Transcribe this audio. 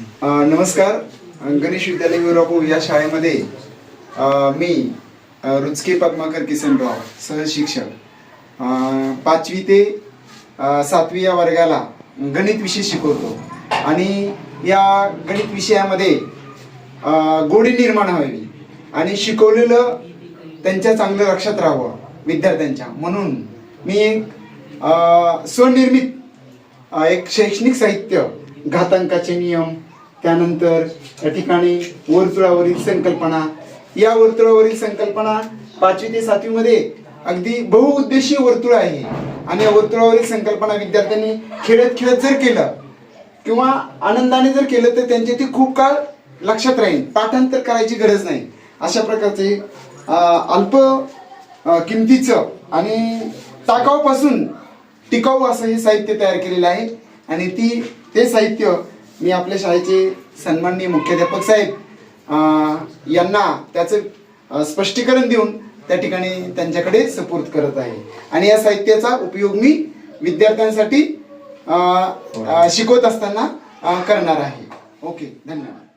नमस्कार. गणेश विद्यालय विरापूर या शाळेमध्ये मी रुचके पद्माकर किसनराव सहशिक्षक 5वी ते 7वी या वर्गाला गणित विषय शिकवतो आणि या गणित विषयामध्ये गोडी निर्माण व्हावी आणि शिकवलेलं त्यांच्या चांगलं लक्षात राहावं विद्यार्थ्यांच्या, म्हणून मी एक स्वनिर्मित एक शैक्षणिक साहित्य घातांकाचे नियम, त्यानंतर या ठिकाणी वर्तुळावरील संकल्पना, या वर्तुळावरील संकल्पना 5वी ते 7वी मध्ये अगदी बहुउद्देशीय वर्तुळ आहे आणि या वर्तुळावरील संकल्पना विद्यार्थ्यांनी खेळत खेळत जर केलं किंवा आनंदाने जर केलं तर त्यांचे ते खूप काळ लक्षात राहील, पाठांतर करायची गरज नाही. अशा प्रकारचे अल्प किमतीचं आणि टाकाऊपासून टिकाऊ असं हे साहित्य तयार केलेलं आहे आणि ते साहित्य मी आपल्या शाळेचे सन्माननीय मुख्याध्यापक साहेब यांना त्याचं स्पष्टीकरण देऊन त्या ठिकाणी त्यांच्याकडे सुपूर्द करत आहे आणि या साहित्याचा उपयोग मी विद्यार्थ्यांसाठी शिकवत असताना करणार आहे. ओके, धन्यवाद.